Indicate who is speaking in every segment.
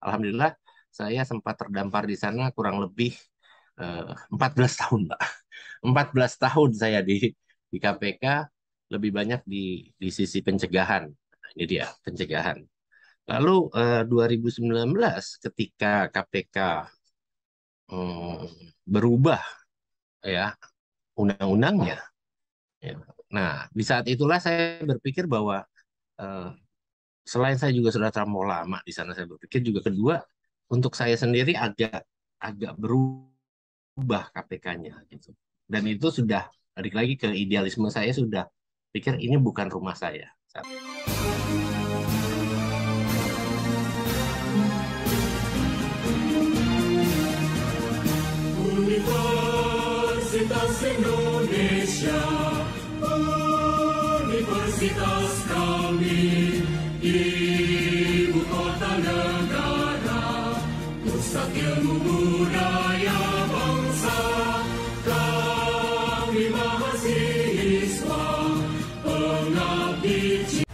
Speaker 1: Alhamdulillah saya sempat terdampar di sana kurang lebih 14 tahun, Pak. 14 tahun saya di KPK, lebih banyak di sisi pencegahan. Ini dia pencegahan. Lalu 2019 ketika KPK berubah ya undang-undangnya. Ya. Nah, di saat itulah saya berpikir bahwa eh, selain saya juga sudah terlalu lama di sana, saya berpikir juga kedua untuk saya sendiri agak agak berubah KPK-nya gitu. Dan itu sudah balik lagi ke idealisme saya, sudah pikir ini bukan rumah saya.
Speaker 2: Universitas Indonesia, Universitas kami, ibu kota negara, pusat ilmu budaya bangsa, kami mahasiswa, pengabdi.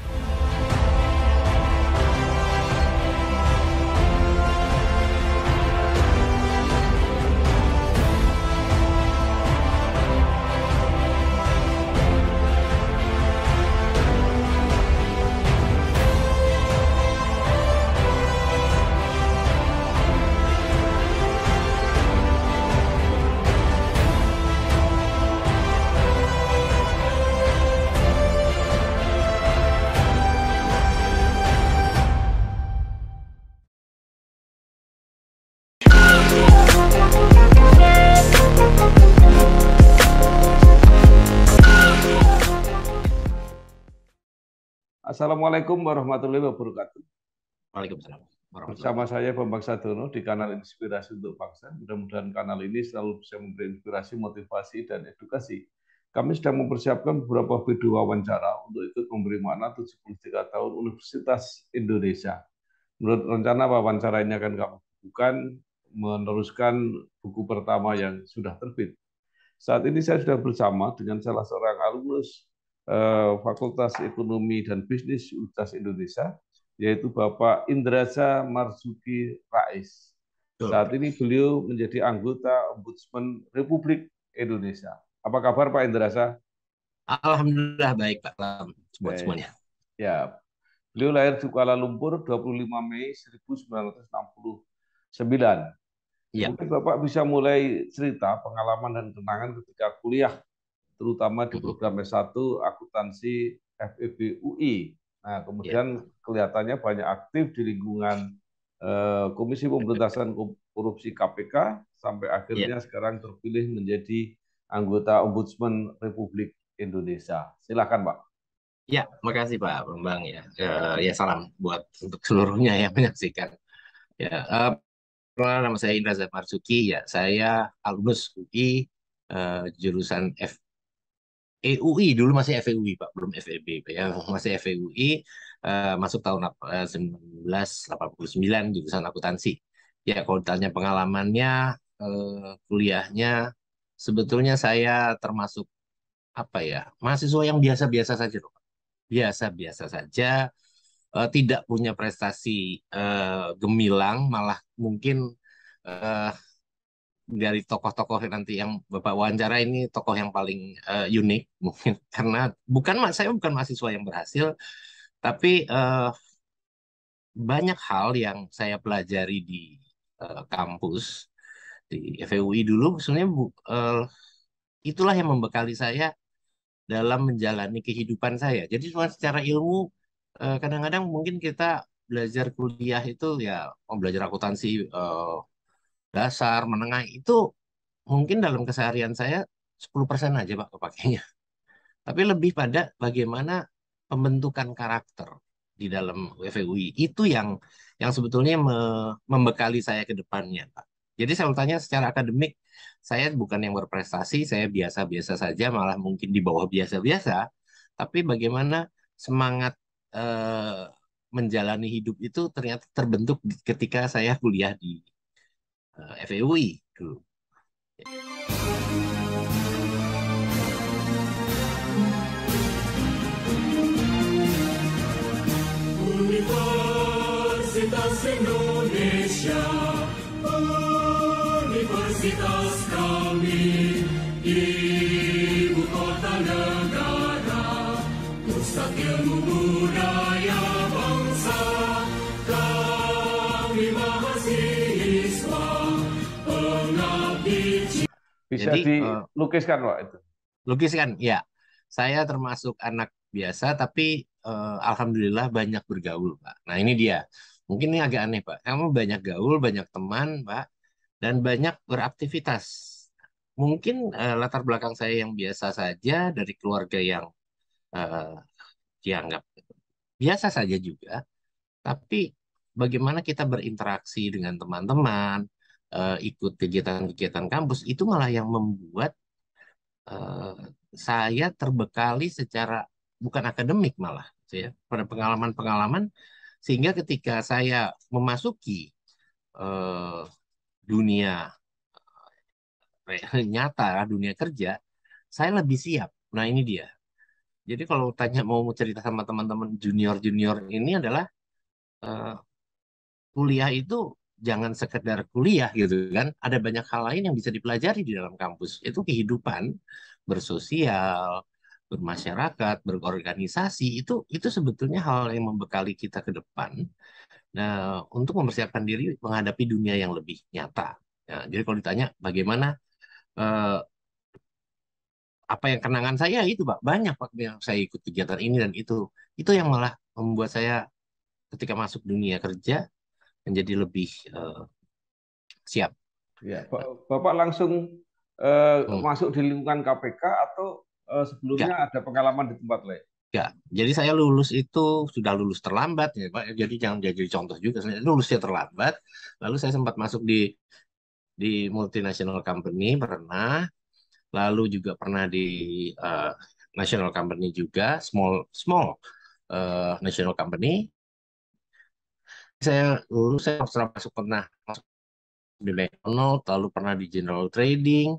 Speaker 3: Assalamualaikum warahmatullahi wabarakatuh.
Speaker 1: Waalaikumsalam.
Speaker 3: Bersama saya Bambang Sadono di kanal Inspirasi untuk Bangsa. Mudah-mudahan kanal ini selalu bisa memberi inspirasi, motivasi, dan edukasi. Kami sedang mempersiapkan beberapa video wawancara untuk ikut memberi makna 73 tahun Universitas Indonesia. Menurut rencana wawancara ini akan kami bukan meneruskan buku pertama yang sudah terbit. Saat ini saya sudah bersama dengan salah seorang alumnus Fakultas Ekonomi dan Bisnis Universitas Indonesia, yaitu Bapak Indrasa Marzuki Rais. Saat ini beliau menjadi anggota Ombudsman Republik Indonesia. Apa kabar Pak Indrasa?
Speaker 1: Alhamdulillah baik Pak. Semuanya.
Speaker 3: Ya, beliau lahir di Kuala Lumpur 25 Mei 1969.
Speaker 1: Ya.
Speaker 3: Mungkin Bapak bisa mulai cerita pengalaman dan kenangan ketika kuliah, terutama di program S1 Akuntansi FEB UI. Nah, kemudian kelihatannya banyak aktif di lingkungan Komisi Pemberantasan Korupsi KPK, sampai akhirnya sekarang terpilih menjadi anggota Ombudsman Republik Indonesia. Silakan, Pak.
Speaker 1: Ya, makasih Pak Bambang ya. Ya salam buat untuk seluruhnya yang menyaksikan. Ya, nama saya Indra Marzuki. Ya, saya alumnus UI jurusan FEUI, dulu masih FEUI Pak, belum FEB ya, masih FEUI, masuk tahun 1989 jurusan akuntansi. Ya, kalau ditanya pengalamannya, kuliahnya, sebetulnya saya termasuk apa ya, mahasiswa yang biasa-biasa saja loh, Pak. Biasa-biasa saja, tidak punya prestasi gemilang, malah mungkin eh, dari tokoh-tokoh nanti yang Bapak wawancara ini tokoh yang paling unik mungkin karena saya bukan mahasiswa yang berhasil, tapi banyak hal yang saya pelajari di kampus di FEUI dulu sebenarnya itulah yang membekali saya dalam menjalani kehidupan saya. Jadi cuma secara ilmu kadang-kadang mungkin kita belajar kuliah itu ya belajar akuntansi dasar, menengah itu mungkin dalam keseharian saya 10% aja Pak kepakainya. Tapi lebih pada bagaimana pembentukan karakter di dalam FEUI itu yang sebetulnya membekali saya ke depannya, Pak. Jadi saya bertanya secara akademik, saya bukan yang berprestasi, saya biasa-biasa saja, malah mungkin di bawah biasa-biasa. Tapi bagaimana semangat eh, menjalani hidup itu ternyata terbentuk ketika saya kuliah di FEUI dulu.
Speaker 2: Universitas Indonesia. Indonesia, universitas kami, ibu kota negara, pusat ilmu budaya bangsa, kami mahasiswa, pengabdi.
Speaker 3: Bisa
Speaker 1: Jadi
Speaker 3: dilukiskan, Pak, itu.
Speaker 1: lukis kan, ya. Saya termasuk anak biasa, tapi alhamdulillah banyak bergaul, Pak. Nah ini dia. Mungkin ini agak aneh, Pak. Kamu banyak gaul, banyak teman, Pak, dan banyak beraktivitas. Mungkin latar belakang saya yang biasa saja dari keluarga yang eh, dianggap biasa saja juga. Tapi bagaimana kita berinteraksi dengan teman-teman, ikut kegiatan-kegiatan kampus, itu malah yang membuat eh, saya terbekali secara bukan akademik malah, ya, pada pengalaman-pengalaman sehingga ketika saya memasuki eh, dunia nyata, dunia kerja, saya lebih siap. Nah ini dia. Jadi kalau tanya mau cerita sama teman-teman junior-junior ini adalah eh, kuliah itu jangan sekedar kuliah gitu kan. Ada banyak hal lain yang bisa dipelajari di dalam kampus. Itu kehidupan bersosial, bermasyarakat, berorganisasi itu sebetulnya hal yang membekali kita ke depan. Nah, untuk mempersiapkan diri menghadapi dunia yang lebih nyata. Ya, jadi kalau ditanya bagaimana eh, apa yang kenangan saya itu Pak, banyak Pak yang saya ikut kegiatan ini dan itu yang malah membuat saya ketika masuk dunia kerja menjadi lebih siap.
Speaker 3: Ya, Bapak langsung
Speaker 1: Hmm,
Speaker 3: masuk di lingkungan KPK atau sebelumnya
Speaker 1: enggak,
Speaker 3: ada pengalaman di tempat lain?
Speaker 1: enggak. Jadi saya lulus itu sudah lulus terlambat ya Pak. Jadi jangan jadi contoh juga. Saya lulusnya terlambat. Lalu saya sempat masuk di multinational company pernah. Lalu juga pernah di eh, national company juga, small small national company. Saya lulus saya setelah pernah masuk di McDonald, lalu pernah di General Trading,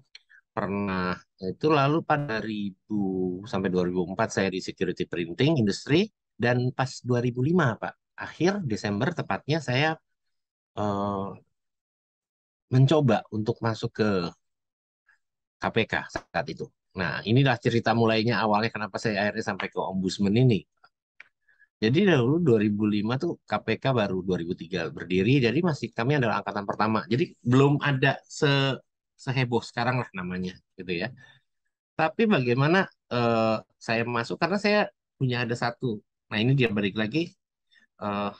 Speaker 1: pernah itu lalu pada 2000 sampai 2004 saya di security printing industry dan pas 2005 Pak, akhir Desember tepatnya saya eh, mencoba untuk masuk ke KPK saat itu. Nah, inilah cerita mulainya awalnya kenapa saya akhirnya sampai ke Ombudsman ini. Jadi dahulu 2005 tuh KPK baru 2003 berdiri, jadi masih kami adalah angkatan pertama. Jadi belum ada seheboh sekarang lah namanya, gitu ya. Tapi bagaimana eh, saya masuk karena saya punya ada satu. Nah ini dia balik lagi eh,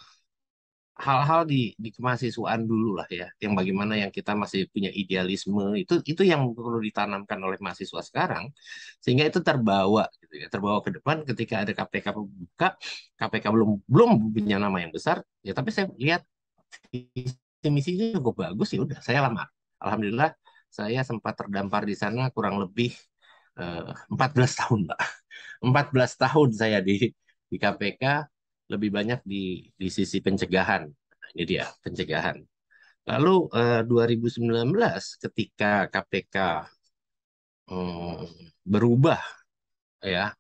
Speaker 1: hal-hal di kemahasiswaan dulu lah ya, yang bagaimana yang kita masih punya idealisme itu yang perlu ditanamkan oleh mahasiswa sekarang, sehingga itu terbawa gitu ya, terbawa ke depan ketika ada KPK buka, KPK belum belum punya nama yang besar ya, tapi saya lihat visi misinya cukup bagus ya udah saya lamar. Alhamdulillah saya sempat terdampar di sana kurang lebih 14 tahun Pak. 14 tahun saya di KPK, lebih banyak di sisi pencegahan. Nah, ini dia pencegahan. Lalu 2019 ketika KPK berubah ya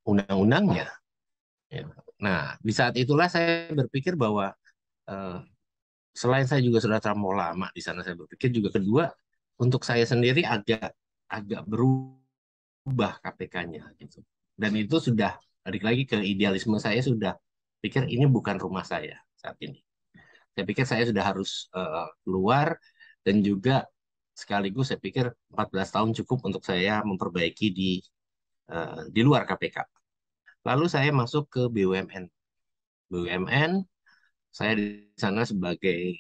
Speaker 1: undang-undangnya. Ya. Nah, di saat itulah saya berpikir bahwa eh, selain saya juga sudah terlalu lama di sana, saya berpikir juga kedua untuk saya sendiri agak agak berubah KPK-nya gitu. Dan itu sudah balik lagi ke idealisme saya, sudah pikir ini bukan rumah saya saat ini. Saya pikir saya sudah harus keluar dan juga sekaligus saya pikir 14 tahun cukup untuk saya memperbaiki di luar KPK. Lalu saya masuk ke BUMN. BUMN saya di sana sebagai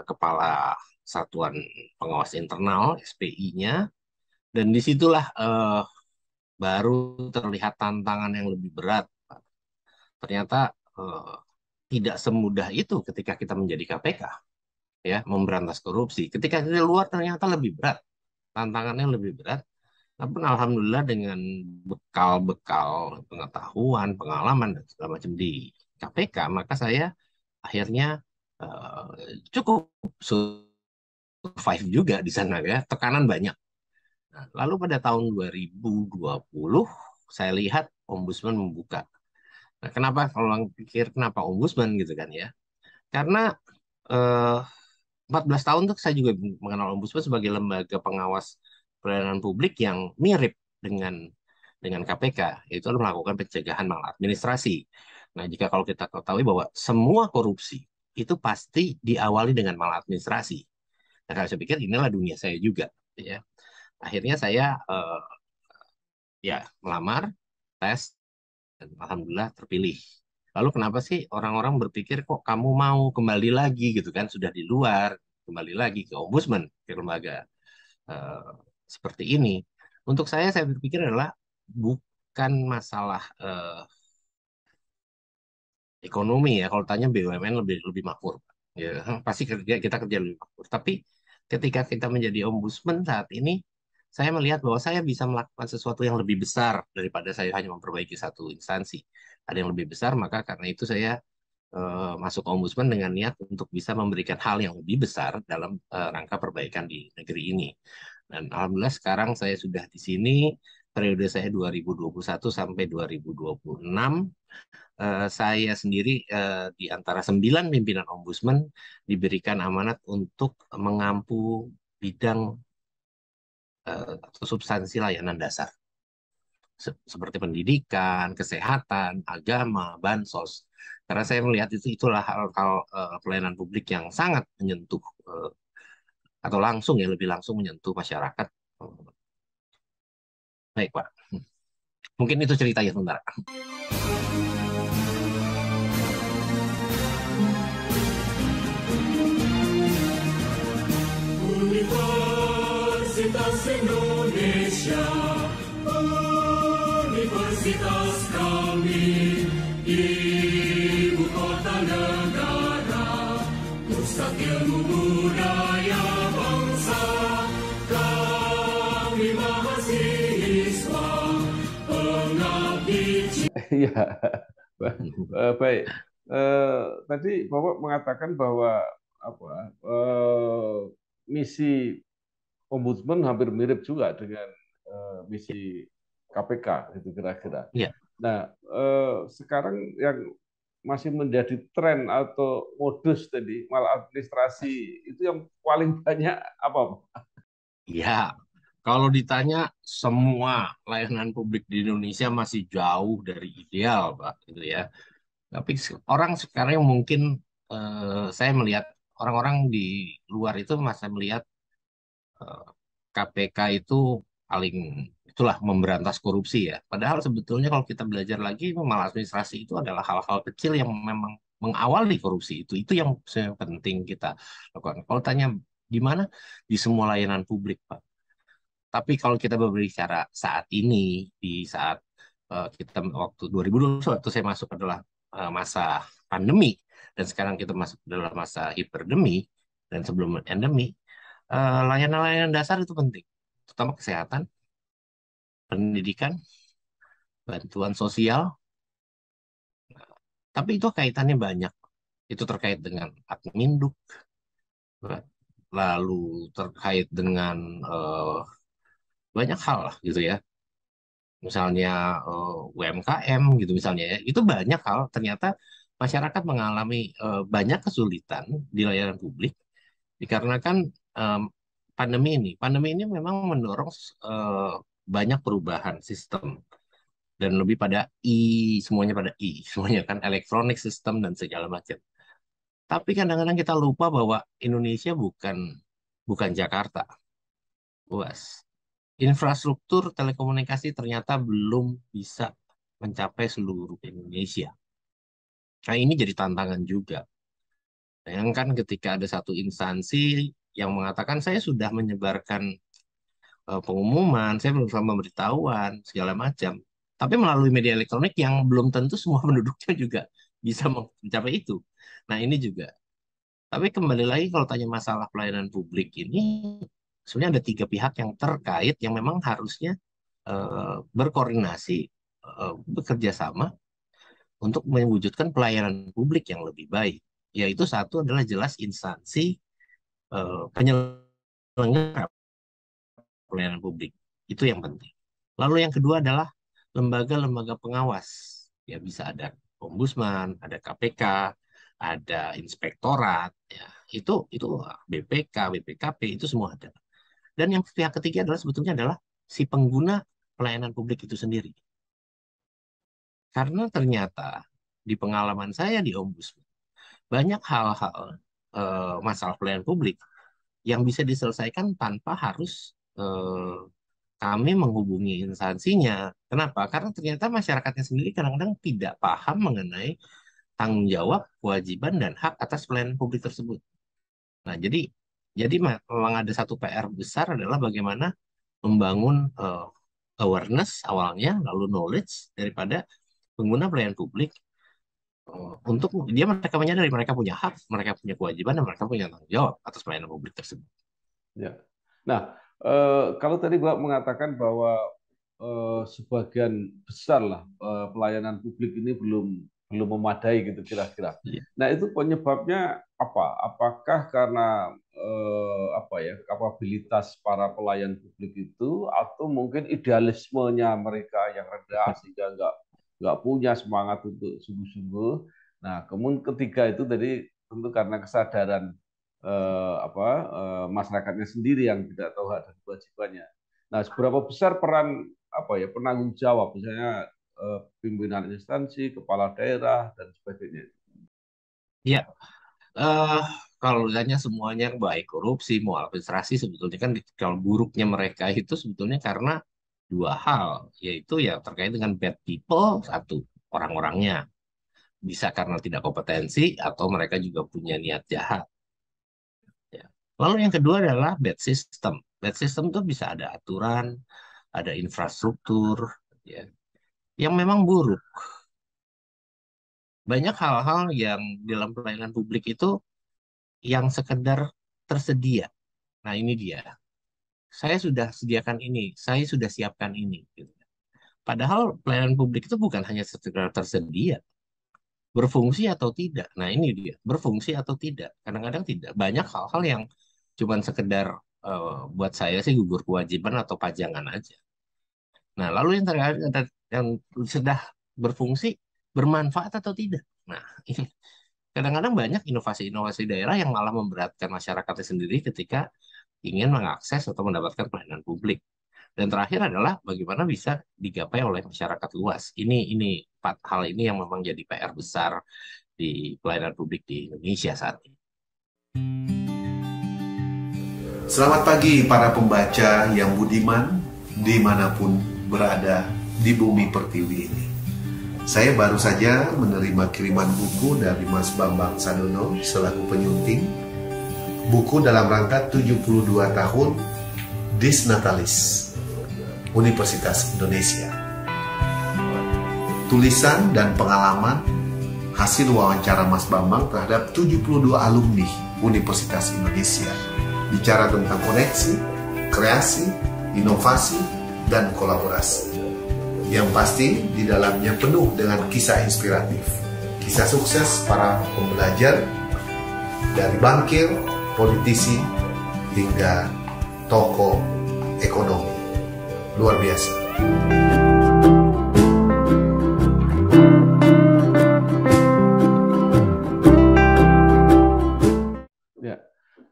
Speaker 1: kepala Satuan Pengawas Internal SPI-nya, dan disitulah baru terlihat tantangan yang lebih berat. Ternyata eh, tidak semudah itu ketika kita menjadi KPK, ya, memberantas korupsi. Ketika kita luar ternyata lebih berat, tantangannya lebih berat. Tapi alhamdulillah dengan bekal-bekal pengetahuan, pengalaman dan segala macam di KPK, maka saya akhirnya cukup survive juga di sana ya. Tekanan banyak. Nah, lalu pada tahun 2020 saya lihat Ombudsman membuka. Nah, kenapa kalau orang pikir kenapa Ombudsman gitu kan ya? Karena eh, 14 tahun tuh saya juga mengenal Ombudsman sebagai lembaga pengawas pelayanan publik yang mirip dengan KPK, yaitu melakukan pencegahan maladministrasi. Nah, jika kalau kita ketahui bahwa semua korupsi itu pasti diawali dengan maladministrasi. Nah, kalau saya pikir inilah dunia saya juga, ya. Akhirnya saya ya melamar, tes, dan alhamdulillah terpilih. Lalu kenapa sih orang-orang berpikir kok kamu mau kembali lagi gitu kan, sudah di luar, kembali lagi ke ombudsman, ke lembaga eh, seperti ini. Untuk saya berpikir adalah bukan masalah ekonomi ya. Kalau tanya BUMN lebih lebih makmur. Ya, pasti kita kerja lebih makmur. Tapi ketika kita menjadi ombudsman saat ini, saya melihat bahwa saya bisa melakukan sesuatu yang lebih besar daripada saya hanya memperbaiki satu instansi. Ada yang lebih besar, maka karena itu saya masuk ombudsman dengan niat untuk bisa memberikan hal yang lebih besar dalam rangka perbaikan di negeri ini. Dan alhamdulillah sekarang saya sudah di sini, periode saya 2021 sampai 2026. Saya sendiri di antara 9 pimpinan ombudsman diberikan amanat untuk mengampu bidang atau substansi layanan dasar seperti pendidikan, kesehatan, agama, bansos. Karena saya melihat itulah hal-hal pelayanan publik yang sangat menyentuh atau langsung ya lebih langsung menyentuh masyarakat. Baik Pak, mungkin itu ceritanya sebentar.
Speaker 2: Universitas Indonesia, universitas kami, ibu kota negara, pusat ilmu budaya bangsa, kami mahasiswa, pengabdi.
Speaker 3: Ya, baik. Tadi Bapak mengatakan bahwa misi ombudsman hampir mirip juga dengan misi KPK itu kira-kira.
Speaker 1: Ya.
Speaker 3: Nah, sekarang yang masih menjadi tren atau modus tadi maladministrasi itu yang paling banyak apa?
Speaker 1: Ya, kalau ditanya semua layanan publik di Indonesia masih jauh dari ideal, Pak, gitu ya. Tapi orang sekarang mungkin saya melihat orang-orang di luar itu masih melihat eh, KPK itu paling itulah memberantas korupsi ya. Padahal sebetulnya kalau kita belajar lagi maladministrasi itu adalah hal-hal kecil yang memang mengawali korupsi itu. Itu yang penting kita lakukan. Kalau tanya di mana? Di semua layanan publik, Pak. Tapi kalau kita berbicara saat ini, di saat kita waktu 2020 waktu saya masuk adalah masa pandemi, dan sekarang kita masuk adalah masa hiperdemi, dan sebelum endemi, layanan-layanan dasar itu penting, terutama kesehatan, pendidikan, bantuan sosial, tapi itu kaitannya banyak. Itu terkait dengan adminduk, lalu terkait dengan banyak hal lah gitu ya. Misalnya UMKM gitu misalnya ya, itu banyak hal ternyata masyarakat mengalami banyak kesulitan di layanan publik dikarenakan em, pandemi ini. Pandemi ini memang mendorong eh, banyak perubahan sistem dan lebih pada semuanya pada semuanya kan elektronik sistem dan segala macam. Tapi kadang-kadang kita lupa bahwa Indonesia bukan bukan Jakarta, luas. Infrastruktur telekomunikasi ternyata belum bisa mencapai seluruh Indonesia. Nah, ini jadi tantangan juga. Bayangkan ketika ada satu instansi yang mengatakan saya sudah menyebarkan pengumuman, saya berusaha pemberitahuan, segala macam. Tapi melalui media elektronik yang belum tentu semua penduduknya juga bisa mencapai itu. Nah, ini juga. Tapi kembali lagi kalau tanya masalah pelayanan publik ini, sebenarnya ada 3 pihak yang terkait yang memang harusnya berkoordinasi, bekerja sama untuk mewujudkan pelayanan publik yang lebih baik. Yaitu satu adalah jelas instansi penyelenggara pelayanan publik. Itu yang penting. Lalu yang kedua adalah lembaga-lembaga pengawas. Ya bisa ada ombudsman, ada KPK, ada inspektorat, ya, itu BPK, BPKP itu semua ada. Dan yang pihak ketiga adalah sebetulnya adalah si pengguna pelayanan publik itu sendiri. Karena ternyata di pengalaman saya di Ombudsman, banyak hal-hal masalah pelayanan publik yang bisa diselesaikan tanpa harus kami menghubungi instansinya. Kenapa? Karena ternyata masyarakatnya sendiri kadang-kadang tidak paham mengenai tanggung jawab, kewajiban, dan hak atas pelayanan publik tersebut. Nah, jadi memang ada satu PR besar adalah bagaimana membangun awareness awalnya, lalu knowledge daripada pengguna pelayanan publik untuk mereka menyadari mereka punya hak, mereka punya kewajiban, dan mereka punya tanggung jawab atas pelayanan publik tersebut.
Speaker 3: Ya. Nah, kalau tadi Bapak mengatakan bahwa sebagian besar lah pelayanan publik ini belum memadai gitu kira-kira.
Speaker 1: Iya.
Speaker 3: Nah, itu penyebabnya apa? Apakah karena apa ya, kapabilitas para pelayan publik itu, atau mungkin idealismenya mereka yang rendah sehingga nggak punya semangat untuk sungguh-sungguh. Nah, kemudian ketiga itu tadi tentu karena kesadaran masyarakatnya sendiri yang tidak tahu hak dan kewajibannya. Nah, seberapa besar peran penanggung jawab, misalnya pimpinan instansi, kepala daerah dan sebagainya?
Speaker 1: Ya, kalau ditanya semuanya baik korupsi, mau administrasi, sebetulnya kan kalau buruknya mereka itu sebetulnya karena dua hal, yaitu ya terkait dengan bad people, satu, orang-orangnya. Bisa karena tidak kompetensi atau mereka juga punya niat jahat. Ya. Lalu yang kedua adalah bad system. Bad system itu bisa ada aturan, ada infrastruktur, ya, yang memang buruk. Banyak hal-hal yang dalam pelayanan publik itu yang sekedar tersedia. Nah, ini dia. Saya sudah sediakan ini, saya sudah siapkan ini. Gitu. Padahal pelayanan publik itu bukan hanya sekedar tersedia, berfungsi atau tidak. Nah, ini dia, berfungsi atau tidak. Kadang-kadang tidak. Banyak hal-hal yang cuman sekedar buat saya sih gugur kewajiban atau pajangan aja. Nah, lalu yang terkait yang sudah berfungsi, bermanfaat atau tidak. Nah, ini kadang-kadang banyak inovasi-inovasi daerah yang malah memberatkan masyarakatnya sendiri ketika ingin mengakses atau mendapatkan pelayanan publik. Dan terakhir adalah bagaimana bisa digapai oleh masyarakat luas. Ini empat hal ini yang memang jadi PR besar di pelayanan publik di Indonesia saat ini.
Speaker 4: Selamat pagi para pembaca yang budiman dimanapun berada di bumi pertiwi ini. Saya baru saja menerima kiriman buku dari Mas Bambang Sadono selaku penyunting. Buku dalam rangka 72 tahun Dies Natalis Universitas Indonesia. Tulisan dan pengalaman hasil wawancara Mas Bambang terhadap 72 alumni Universitas Indonesia. Bicara tentang koneksi, kreasi, inovasi, dan kolaborasi. Yang pasti di dalamnya penuh dengan kisah inspiratif. Kisah sukses para pembelajar, dari bankir, politisi, hingga tokoh ekonomi. Luar biasa.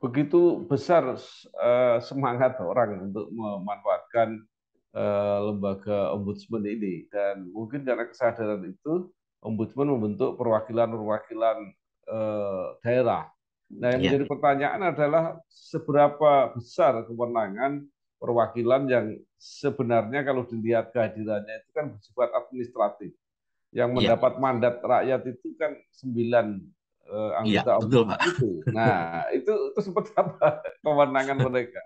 Speaker 3: Begitu besar semangat orang untuk memanfaatkan lembaga ombudsman ini, dan mungkin karena kesadaran itu ombudsman membentuk perwakilan-perwakilan daerah. Nah, yang menjadi pertanyaan adalah seberapa besar kewenangan perwakilan yang sebenarnya kalau dilihat kehadirannya itu kan bersifat administratif. Yang mendapat mandat rakyat itu kan 9 anggota ombudsman itu. Nah, itu seperti apa kewenangan mereka?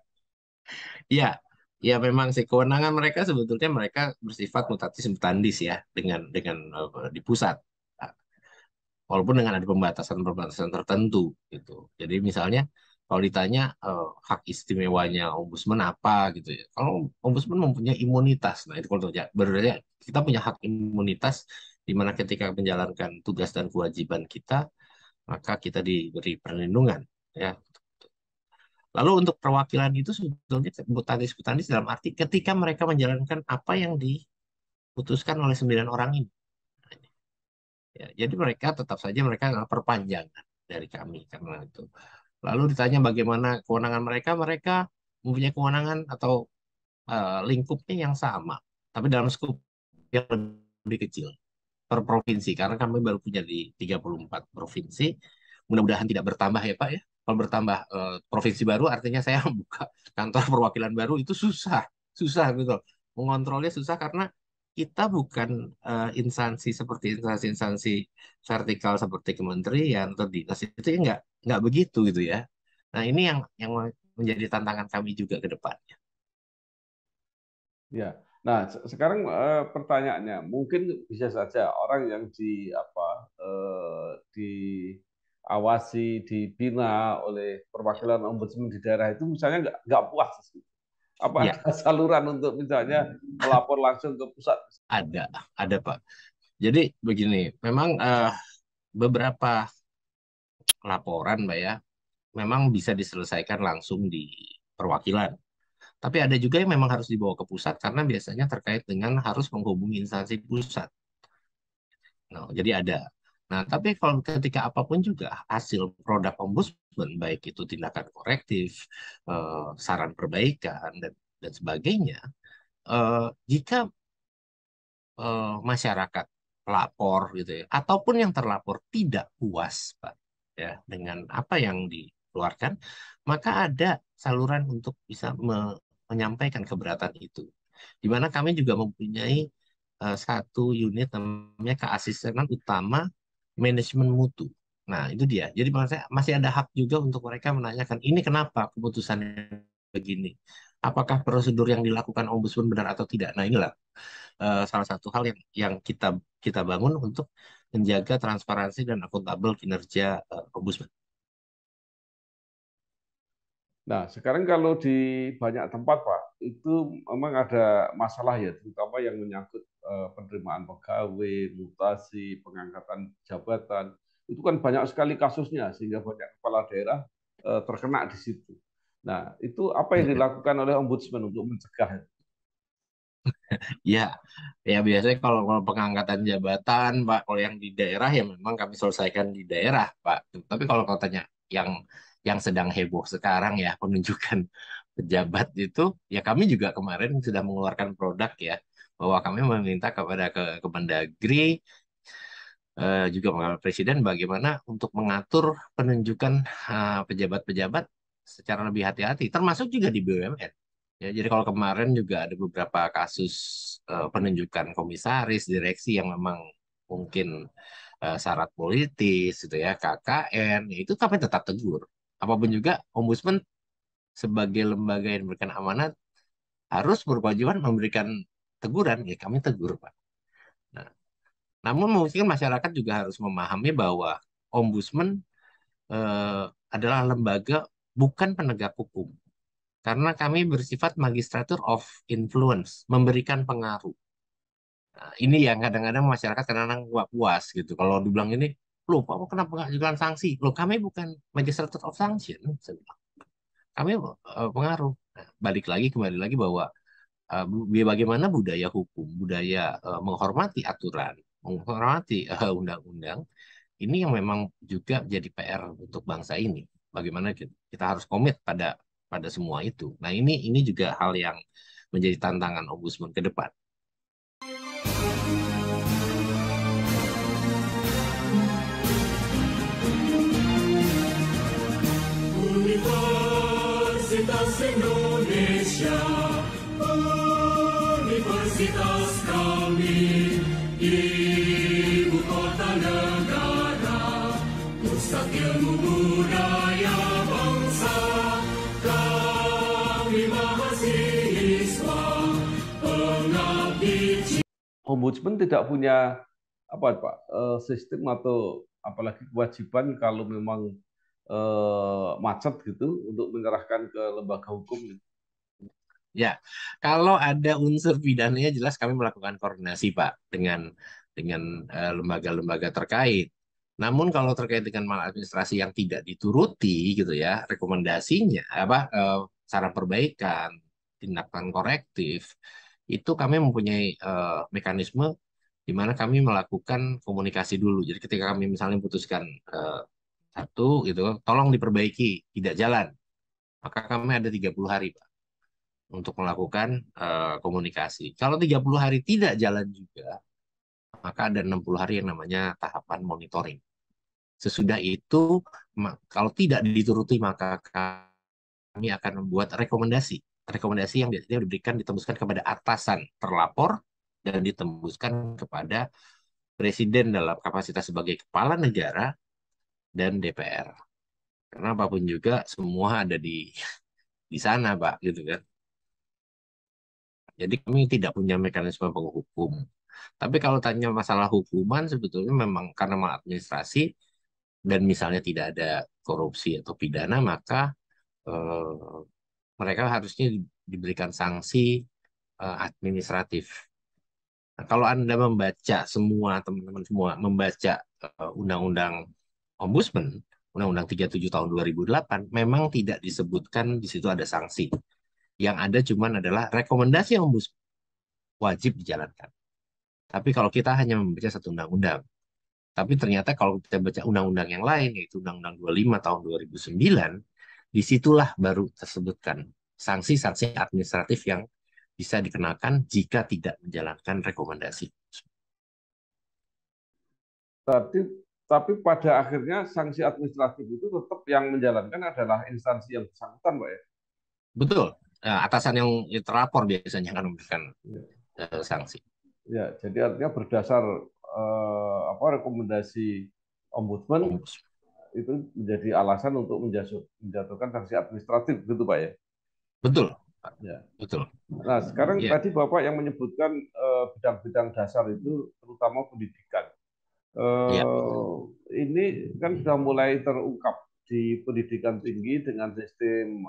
Speaker 1: Iya, ya memang sih kewenangan mereka sebetulnya mereka bersifat mutatis mutandis ya dengan di pusat. Walaupun dengan ada pembatasan-pembatasan tertentu gitu. Jadi misalnya kalau ditanya hak istimewanya ombudsman apa gitu ya. Kalau ombudsman mempunyai imunitas, nah itu kalau berarti kita punya hak imunitas di mana ketika menjalankan tugas dan kewajiban kita maka kita diberi perlindungan ya. Lalu untuk perwakilan itu sebetulnya mutatis dalam arti ketika mereka menjalankan apa yang diputuskan oleh 9 orang ini. Ya, jadi mereka tetap saja mereka adalah perpanjangan dari kami karena itu Lalu ditanya bagaimana kewenangan mereka, mereka mempunyai kewenangan atau lingkupnya yang sama, tapi dalam skup yang lebih kecil per provinsi. Karena kami baru punya di 34 provinsi. Mudah-mudahan tidak bertambah ya Pak ya. Kalau bertambah provinsi baru artinya saya buka kantor perwakilan baru itu susah, susah gitu. Mengontrolnya susah karena kita bukan instansi seperti instansi-instansi vertikal seperti kementerian atau dinas itu ya nggak begitu gitu ya. Nah ini yang menjadi tantangan kami juga ke depannya.
Speaker 3: Ya. Nah, sekarang pertanyaannya, mungkin bisa saja orang yang diawasi, dibina oleh perwakilan ombudsman di daerah itu misalnya nggak puas. Apa
Speaker 1: Ya,
Speaker 3: ada saluran untuk misalnya melapor langsung ke pusat?
Speaker 1: ada, ada Pak. Jadi begini, memang beberapa laporan, Mbak ya, memang bisa diselesaikan langsung di perwakilan. Tapi ada juga yang memang harus dibawa ke pusat karena biasanya terkait dengan harus menghubungi instansi pusat. Nah, jadi ada. Nah, tapi kalau ketika apapun juga hasil produk ombudsman, baik itu tindakan korektif, saran perbaikan, dan sebagainya, jika masyarakat lapor gitu ya, ataupun yang terlapor tidak puas, Pak, ya, dengan apa yang dikeluarkan, maka ada saluran untuk bisa menyampaikan keberatan itu. Di mana kami juga mempunyai satu unit namanya keasistenan utama manajemen mutu. Nah, itu dia. Jadi masih ada hak juga untuk mereka menanyakan ini kenapa keputusannya begini. Apakah prosedur yang dilakukan ombudsman benar atau tidak? Nah, inilah salah satu hal yang kita kita bangun untuk menjaga transparansi dan akuntabel kinerja ombudsman.
Speaker 3: Nah, sekarang kalau di banyak tempat, Pak, itu memang ada masalah ya, terutama yang menyangkut penerimaan pegawai, mutasi, pengangkatan jabatan. Itu kan banyak sekali kasusnya, sehingga banyak kepala daerah terkena di situ. Nah, itu apa yang dilakukan oleh ombudsman untuk mencegah?
Speaker 1: Ya, ya biasanya kalau pengangkatan jabatan, Pak, kalau yang di daerah ya memang kami selesaikan di daerah, Pak. Tapi kalau tanya yang yang sedang heboh sekarang ya penunjukan pejabat itu, ya kami juga kemarin sudah mengeluarkan produk ya bahwa kami meminta kepada Kemendagri juga Bapak Presiden bagaimana untuk mengatur penunjukan pejabat-pejabat secara lebih hati-hati, termasuk juga di BUMN. Ya, jadi kalau kemarin juga ada beberapa kasus penunjukan komisaris, direksi yang memang mungkin syarat politis, gitu ya, KKN, ya itu kami tetap tegur. Apapun juga, Ombudsman sebagai lembaga yang memberikan amanat harus berkewajiban memberikan teguran, ya kami tegur, Pak. Nah, namun mungkin masyarakat juga harus memahami bahwa Ombudsman eh, adalah lembaga bukan penegak hukum. Karena kami bersifat magistratur of influence, memberikan pengaruh. Nah, ini yang kadang-kadang masyarakat kadang-kadang nggak puas gitu. Kalau dibilang ini, loh, Pak, kenapa nggak ajukan sanksi? Loh, kami bukan magistratur of sanction. Kami pengaruh. Nah, kembali lagi bahwa bagaimana budaya hukum, budaya menghormati aturan, menghormati undang-undang, ini yang memang juga jadi PR untuk bangsa ini. Bagaimana kita harus komit pada pada semua itu. Nah, ini juga hal yang menjadi tantangan ombudsman ke depan.
Speaker 2: Universitas Indonesia, universitas kami, ibu kota negara, pusat ilmu budaya bangsa, kami mahasiswa, pengabdi.
Speaker 3: Ombudsman tidak punya apa, Pak, sistem atau apalagi kewajiban kalau memang macet gitu untuk menyerahkan ke lembaga hukum.
Speaker 1: Ya, kalau ada unsur pidananya jelas kami melakukan koordinasi, Pak, dengan lembaga-lembaga terkait. Namun kalau terkait dengan maladministrasi yang tidak dituruti gitu ya, rekomendasinya apa saran perbaikan, tindakan korektif, itu kami mempunyai mekanisme di mana kami melakukan komunikasi dulu. Jadi ketika kami misalnya memutuskan Satu gitu, tolong diperbaiki, tidak jalan. Maka kami ada 30 hari, Pak, untuk melakukan komunikasi. Kalau 30 hari tidak jalan juga, maka ada 60 hari yang namanya tahapan monitoring. Sesudah itu, kalau tidak dituruti, maka kami akan membuat rekomendasi. Rekomendasi yang biasanya diberikan, ditembuskan kepada atasan terlapor dan ditembuskan kepada presiden dalam kapasitas sebagai kepala negara dan DPR. Karena apapun juga semua ada di sana, Pak, gitu kan. Jadi kami tidak punya mekanisme penghukum. Tapi kalau tanya masalah hukuman, sebetulnya memang karena maladministrasi dan misalnya tidak ada korupsi atau pidana, maka eh, mereka harusnya diberikan sanksi administratif. Nah, kalau Anda membaca semua, teman-teman semua membaca Undang-Undang Ombudsman, Undang-Undang 37 tahun 2008, memang tidak disebutkan di situ ada sanksi. Yang ada cuman adalah rekomendasi Ombudsman wajib dijalankan. Tapi kalau kita hanya membaca satu undang-undang, tapi ternyata kalau kita baca undang-undang yang lain, yaitu Undang-Undang 25 tahun 2009, disitulah baru tersebutkan sanksi-sanksi administratif yang bisa dikenakan jika tidak menjalankan rekomendasi.
Speaker 3: Tapi, tapi pada akhirnya sanksi administratif itu tetap yang menjalankan adalah instansi yang bersangkutan, Pak ya?
Speaker 1: Betul. Atasan yang terlapor biasanya akan memberikan sanksi.
Speaker 3: Ya, jadi artinya berdasar rekomendasi Ombudsman itu menjadi alasan untuk menjatuhkan sanksi administratif, gitu Pak ya?
Speaker 1: Betul.
Speaker 3: Ya.
Speaker 1: Betul.
Speaker 3: Nah, sekarang tadi Bapak yang menyebutkan bidang-bidang dasar itu terutama pendidikan. Ini kan sudah mulai terungkap di pendidikan tinggi dengan sistem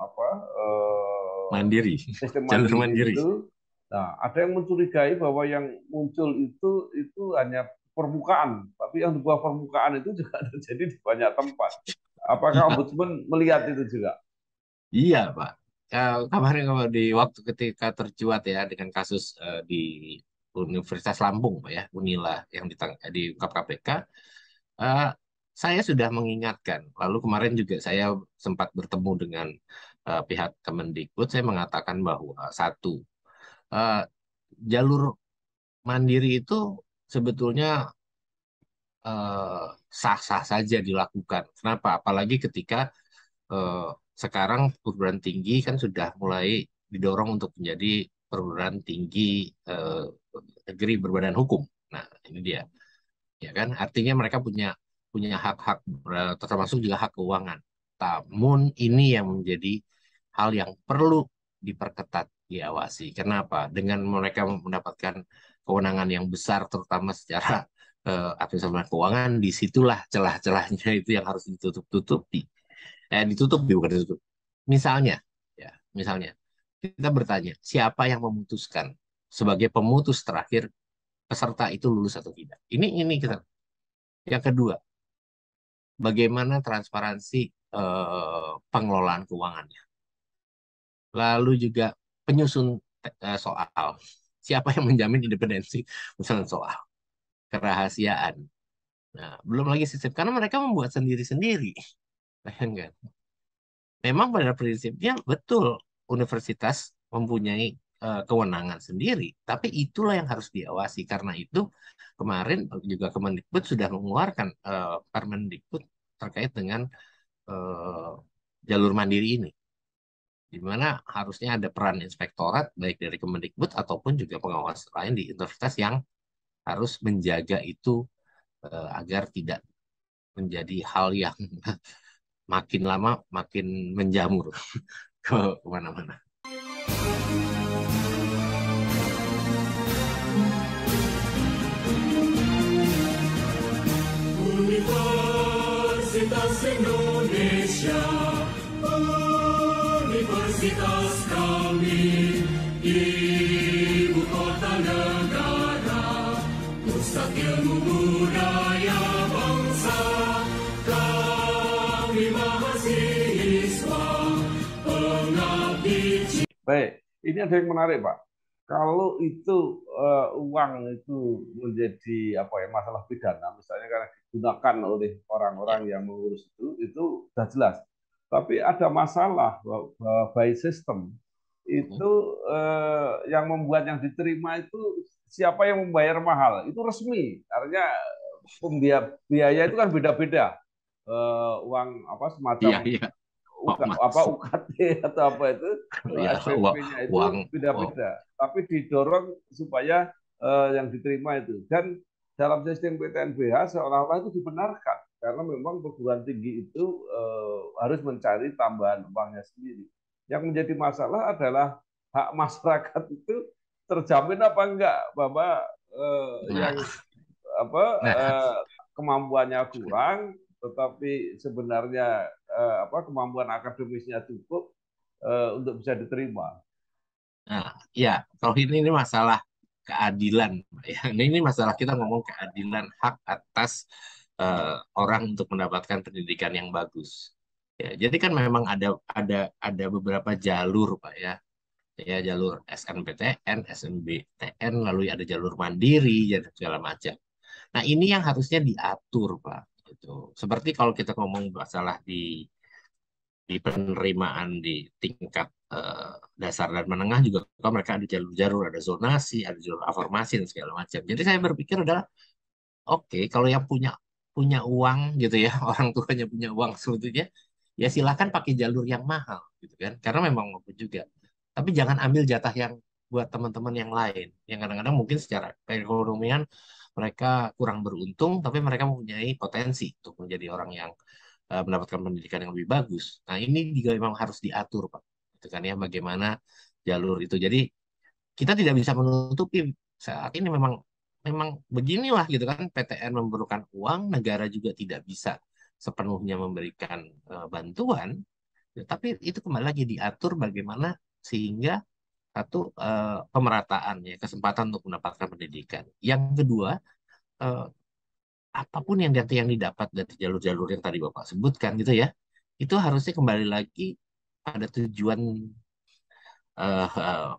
Speaker 1: mandiri,
Speaker 3: sistem
Speaker 1: jalur mandiri
Speaker 3: itu. Nah, ada yang mencurigai bahwa yang muncul itu hanya permukaan, tapi yang di bawah permukaan itu juga terjadi di banyak tempat. Apakah Ombudsman melihat itu juga?
Speaker 1: Iya, Pak. Kemarin di waktu ketika tercuat ya dengan kasus di Universitas Lampung, Pak ya, Unila yang diungkap KPK, saya sudah mengingatkan. Lalu kemarin juga saya sempat bertemu dengan pihak Kemendikbud. Saya mengatakan bahwa satu, jalur mandiri itu sebetulnya sah-sah saja dilakukan. Kenapa? Apalagi ketika sekarang perguruan tinggi kan sudah mulai didorong untuk menjadi perguruan tinggi negeri berbadan hukum. Nah, ini dia. Ya kan? Artinya mereka punya hak-hak termasuk juga hak keuangan. Namun ini yang menjadi hal yang perlu diperketat, diawasi. Kenapa? Dengan mereka mendapatkan kewenangan yang besar terutama secara administrasi keuangan, disitulah celah-celahnya itu yang harus ditutup-tutupi. Bukan ditutup. Misalnya, ya, misalnya kita bertanya, siapa yang memutuskan sebagai pemutus terakhir peserta itu lulus atau tidak? Ini kita. Yang kedua, bagaimana transparansi pengelolaan keuangannya. Lalu juga penyusun soal. Siapa yang menjamin independensi misalnya soal kerahasiaan. Nah, belum lagi sistem karena mereka membuat sendiri-sendiri. Bayangkan. Memang pada prinsipnya betul universitas mempunyai kewenangan sendiri, tapi itulah yang harus diawasi. Karena itu kemarin juga Kemendikbud sudah mengeluarkan Permendikbud terkait dengan jalur mandiri ini, di mana harusnya ada peran inspektorat baik dari Kemendikbud ataupun juga pengawas lain di universitas yang harus menjaga itu agar tidak menjadi hal yang makin lama makin menjamur ke kemana-mana.
Speaker 2: Universitas Indonesia, universitas kami, ibu kota negara, pusat ilmu budaya bangsa, kami mahasiswa, pengabdi.
Speaker 3: Baik, ini ada yang menarik Pak. kalau itu uang itu menjadi apa ya masalah pidana, misalnya karena digunakan oleh orang-orang
Speaker 1: Ya.
Speaker 3: yang mengurus itu sudah jelas. Tapi ada masalah bahwa by system
Speaker 1: Mm.
Speaker 3: itu yang membuat yang diterima itu siapa yang membayar mahal itu resmi. Artinya biaya itu kan beda-beda. Uang apa
Speaker 1: Iya,
Speaker 3: semacam
Speaker 1: iya. Kok
Speaker 3: apa
Speaker 1: masuk?
Speaker 3: UKT atau apa itu
Speaker 1: Ya, uang,
Speaker 3: SPP-nya itu
Speaker 1: uang, uang.
Speaker 3: beda-beda. Tapi didorong supaya yang diterima itu dan dalam sistem PTNBH seolah-olah itu dibenarkan karena memang perguruan tinggi itu harus mencari tambahan uangnya sendiri. Yang menjadi masalah adalah hak masyarakat itu terjamin apa enggak bahwa yang
Speaker 1: Nah,
Speaker 3: apa
Speaker 1: nah,
Speaker 3: kemampuannya kurang tetapi sebenarnya kemampuan akademisnya cukup untuk bisa diterima.
Speaker 1: nah, ya. Kalau ini masalah keadilan, Pak, ya. Ini masalah kita ngomong keadilan hak atas orang untuk mendapatkan pendidikan yang bagus. Ya, jadi kan memang ada beberapa jalur, Pak, ya. Ya, jalur SNPTN, SNBTN, lalu ada jalur mandiri, dan segala macam. Nah, ini yang harusnya diatur, Pak. Gitu. Seperti kalau kita ngomong masalah di penerimaan di tingkat dasar dan menengah juga, kalau mereka ada jalur-jalur, ada zonasi, ada jalur afirmasi dan segala macam. Jadi saya berpikir adalah oke, kalau yang punya punya uang gitu ya, orang tuanya punya uang sebetulnya, ya silakan pakai jalur yang mahal gitu kan, karena memang mampu juga. Tapi jangan ambil jatah yang buat teman-teman yang lain, yang kadang-kadang mungkin secara perekonomian mereka kurang beruntung, tapi mereka mempunyai potensi untuk menjadi orang yang mendapatkan pendidikan yang lebih bagus. Nah, ini juga memang harus diatur, Pak. Itu kan ya, bagaimana jalur itu. Jadi kita tidak bisa menutupi saat ini memang memang beginilah gitu kan, PTN memerlukan uang, negara juga tidak bisa sepenuhnya memberikan bantuan, ya, tapi itu kembali lagi diatur bagaimana sehingga satu pemerataan ya, kesempatan untuk mendapatkan pendidikan. Yang kedua, eh, apapun yang didapat dari jalur-jalur yang tadi Bapak sebutkan gitu ya, itu harusnya kembali lagi pada tujuan eh,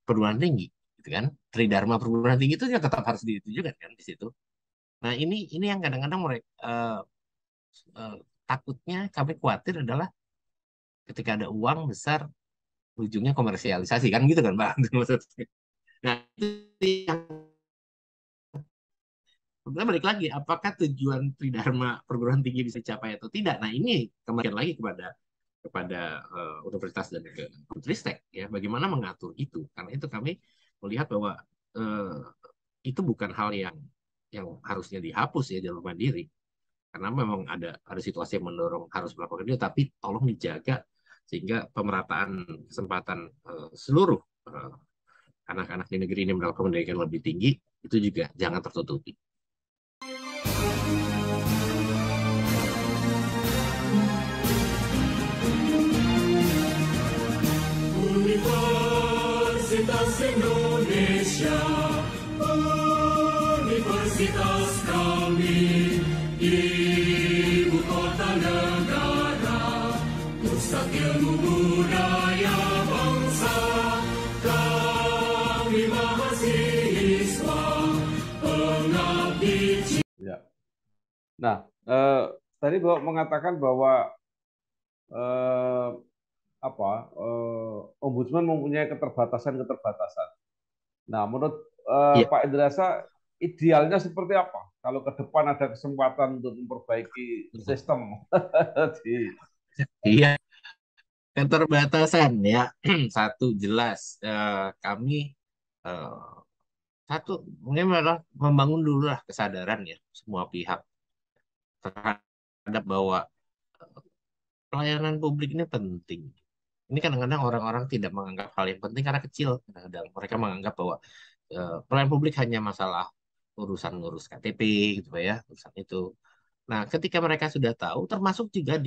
Speaker 1: perguruan tinggi, gitu kan? Tridharma perguruan tinggi itu yang tetap harus ditujukan kan di situ. Nah, ini yang kadang-kadang mereka eh, takutnya kami khawatir adalah ketika ada uang besar ujungnya komersialisasi kan gitu kan, Pak. Maksudnya. Nah, itu yang sebenarnya balik lagi, apakah tujuan Tridharma perguruan tinggi bisa dicapai atau tidak? Nah, ini kembali lagi kepada kepada universitas dan ke Kemendikbud ya, bagaimana mengatur itu? Karena itu kami melihat bahwa eh, itu bukan hal yang harusnya dihapus ya, jalur mandiri, karena memang ada situasi yang mendorong harus melakukan itu, tapi tolong dijaga sehingga pemerataan kesempatan seluruh eh, anak-anak di negeri ini mendapatkan pendidikan lebih tinggi itu juga jangan tertutupi.
Speaker 2: Universitas Indonesia, Universitas kami, Ibu Kota Negara, Pusat Ilmu Budaya Bangsa, kami mahasiswa, pengabdi.
Speaker 3: Ya. Nah, tadi Bapak mengatakan bahwa eh, ombudsman mempunyai keterbatasan-keterbatasan. Nah, menurut
Speaker 1: Iya,
Speaker 3: Pak Indrasa, idealnya seperti apa? Kalau ke depan ada kesempatan untuk memperbaiki sistem di
Speaker 1: iya, keterbatasan ya. Satu jelas kami eh, satu mungkin adalah membangun dulu lah kesadaran ya semua pihak terhadap bahwa pelayanan publik ini penting. Ini kadang-kadang orang-orang tidak menganggap hal yang penting karena kecil. Kadang mereka menganggap bahwa pelayanan publik hanya masalah urusan ngurus KTP gitu ya, urusan itu. Nah, ketika mereka sudah tahu, termasuk juga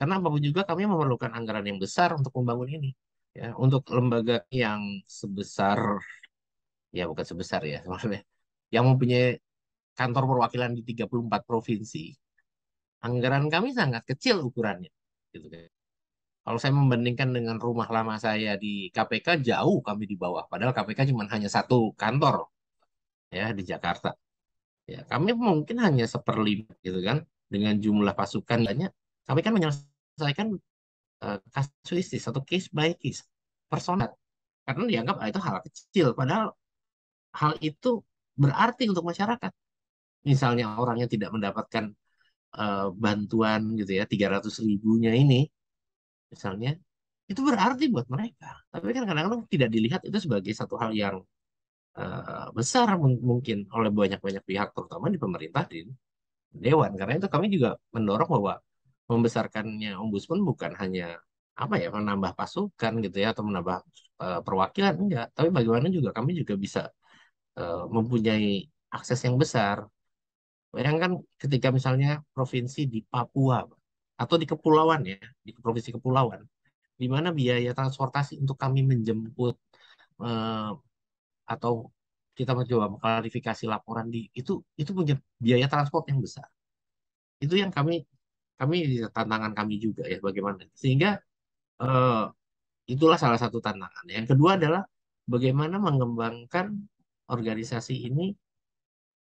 Speaker 1: karena apapun juga kami memerlukan anggaran yang besar untuk membangun ini. Ya, untuk lembaga yang sebesar, ya bukan sebesar ya, maksudnya, yang mempunyai kantor perwakilan di 34 provinsi, anggaran kami sangat kecil ukurannya. Gitu kan. Kalau saya membandingkan dengan rumah lama saya di KPK, jauh kami di bawah. Padahal KPK cuma hanya satu kantor ya di Jakarta. Ya, kami mungkin hanya seperlima gitu kan dengan jumlah pasukan banyak. Kami kan menyelesaikan kasuistis atau case by case personal karena dianggap itu hal kecil. Padahal hal itu berarti untuk masyarakat. Misalnya orangnya tidak mendapatkan bantuan gitu ya 300 ribunya ini misalnya itu berarti buat mereka. Tapi kan kadang-kadang tidak dilihat itu sebagai satu hal yang besar mungkin oleh banyak-banyak pihak, terutama di pemerintah di dewan. Karena itu kami juga mendorong bahwa membesarkannya ombudsman bukan hanya apa ya menambah pasukan gitu ya atau menambah perwakilan enggak, tapi bagaimana juga kami juga bisa mempunyai akses yang besar. Bayangkan ketika misalnya provinsi di Papua Pak, atau di kepulauan ya, di provinsi kepulauan, di mana biaya transportasi untuk kami menjemput eh, atau kita mencoba mengklarifikasi laporan di itu punya biaya transport yang besar. Itu yang kami tantangan kami juga ya bagaimana. Sehingga eh, itulah salah satu tantangan. Yang kedua adalah bagaimana mengembangkan organisasi ini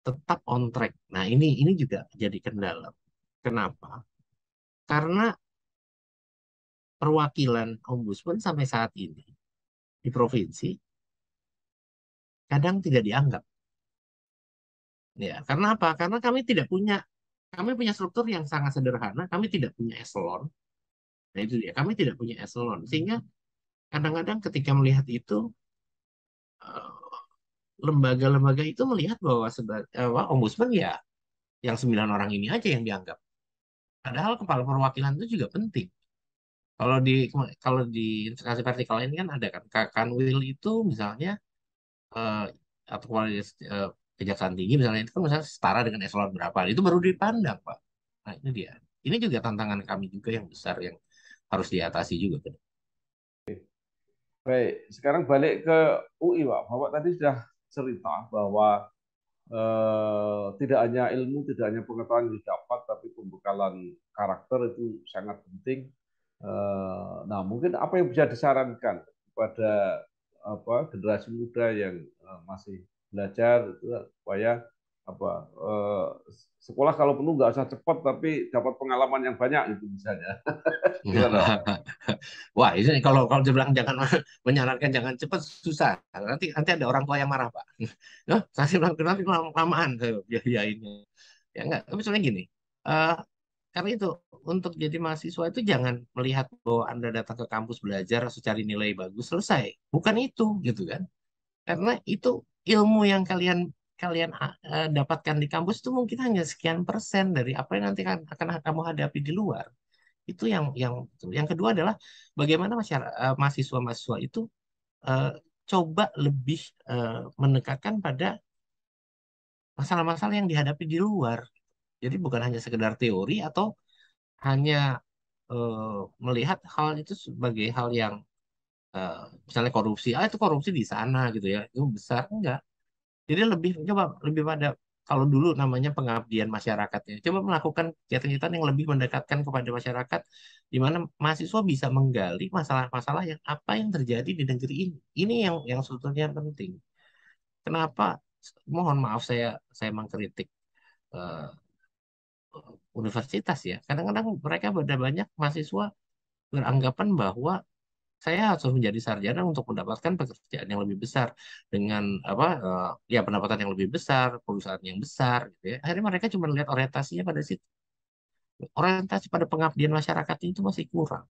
Speaker 1: tetap on track. Nah, ini juga jadi kendala. Kenapa? Karena perwakilan ombudsman sampai saat ini di provinsi kadang tidak dianggap. Ya, karena apa? Karena kami punya struktur yang sangat sederhana, kami tidak punya eselon. Nah, itu dia, kami tidak punya eselon. Sehingga kadang-kadang ketika melihat itu eh, lembaga-lembaga itu melihat bahwa ombudsman ya yang 9 orang ini aja yang dianggap. Padahal kepala perwakilan itu juga penting. Kalau di kalau di instansi vertikal ini kan ada kan Kanwil itu misalnya eh, atau kepala kejaksaan tinggi misalnya itu kan misalnya setara dengan eselon berapa itu baru dipandang Pak. Nah ini dia. Ini juga tantangan kami juga yang besar yang harus diatasi juga kan.
Speaker 3: Baik, sekarang balik ke UI, Pak. Bapak tadi sudah cerita bahwa tidak hanya ilmu, tidak hanya pengetahuan yang didapat, tapi pembekalan karakter itu sangat penting. Nah, mungkin apa yang bisa disarankan kepada generasi muda yang masih belajar itu supaya sekolah kalau perlu nggak usah cepat, tapi dapat pengalaman yang banyak itu misalnya. Gimana, Pak?
Speaker 1: Wah, ini kalau kalau dibilang jangan menyarankan jangan cepat susah. Nanti nanti ada orang tua yang marah, Pak. Nah, saya bilang kenapa lamaan biayainnya. Ya enggak, tapi sebenarnya gini. eh karena itu untuk jadi mahasiswa itu jangan melihat bahwa Anda datang ke kampus belajar harus cari nilai bagus selesai. Bukan itu gitu kan. Karena itu ilmu yang kalian kalian dapatkan di kampus itu mungkin hanya sekian persen dari apa yang nanti akan kamu hadapi di luar. Itu yang kedua adalah bagaimana mahasiswa-mahasiswa itu eh, coba lebih mendekatkan pada masalah-masalah yang dihadapi di luar. Jadi bukan hanya sekedar teori atau hanya eh, melihat hal itu sebagai hal yang eh, misalnya korupsi, itu korupsi di sana gitu ya, itu besar enggak. Jadi lebih pada kalau dulu namanya pengabdian masyarakat ya. Coba melakukan kegiatan-kegiatan yang lebih mendekatkan kepada masyarakat di mana mahasiswa bisa menggali masalah-masalah yang apa yang terjadi di negeri ini. Ini yang sebetulnya penting. Kenapa? Mohon maaf saya mengkritik eh, universitas ya. Kadang-kadang mereka pada banyak mahasiswa beranggapan bahwa saya harus menjadi sarjana untuk mendapatkan pekerjaan yang lebih besar dengan ya pendapatan yang lebih besar, perusahaan yang besar gitu ya. Akhirnya mereka cuma lihat orientasinya pada situ. Orientasi pada pengabdian masyarakat itu masih kurang.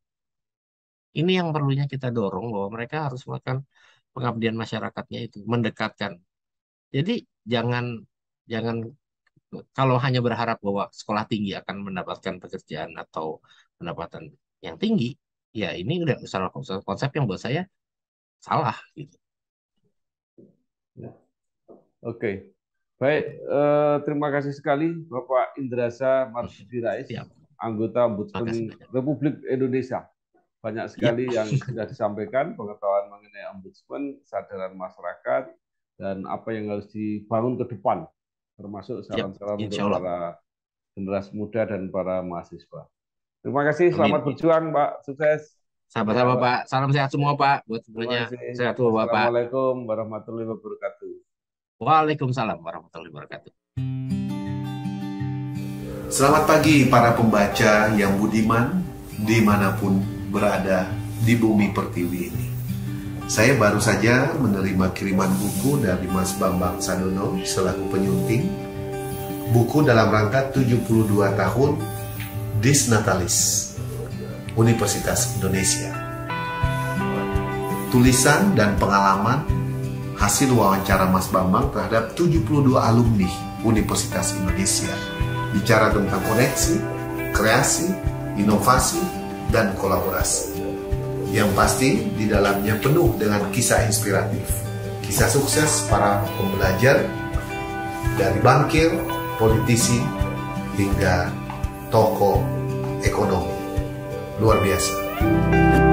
Speaker 1: Ini yang perlunya kita dorong bahwa mereka harus melakukan pengabdian masyarakatnya itu, mendekatkan. Jadi jangan jangan kalau hanya berharap bahwa sekolah tinggi akan mendapatkan pekerjaan atau pendapatan yang tinggi, ya ini udah salah konsep yang buat saya salah gitu.
Speaker 3: Ya. Oke, baik. Terima kasih sekali Bapak Indrasa Marsudi Rais,
Speaker 1: Siap.
Speaker 3: anggota
Speaker 1: Makasih
Speaker 3: Ombudsman
Speaker 1: banyak.
Speaker 3: Republik Indonesia. Banyak
Speaker 1: Ya,
Speaker 3: sekali yang sudah disampaikan, pengetahuan mengenai ombudsman, kesadaran masyarakat, dan apa yang harus dibangun ke depan, termasuk
Speaker 1: ya,
Speaker 3: saran-saran untuk
Speaker 1: insya Allah.
Speaker 3: para generasi muda dan para mahasiswa. Terima kasih, selamat
Speaker 1: Amin.
Speaker 3: berjuang, Pak. Sukses.
Speaker 1: Sama-sama Pak. Salam sehat semua Pak. Buat
Speaker 3: Terima
Speaker 1: semuanya.
Speaker 3: kasih.
Speaker 1: Sehat semua Bapak.
Speaker 3: Assalamualaikum warahmatullahi wabarakatuh.
Speaker 1: Waalaikumsalam warahmatullahi wabarakatuh.
Speaker 4: Selamat pagi para pembaca yang budiman dimanapun berada di bumi pertiwi ini. Saya baru saja menerima kiriman buku dari Mas Bambang Sadono selaku penyunting. Buku dalam rangka 72 tahun Dies Natalis Universitas Indonesia. Tulisan dan pengalaman hasil wawancara Mas Bambang terhadap 72 alumni Universitas Indonesia. Bicara tentang koneksi, kreasi, inovasi, dan kolaborasi. Yang pasti di dalamnya penuh dengan kisah inspiratif. Kisah sukses para pembelajar dari bankir, politisi, hingga tokoh ekonomi. Luar biasa.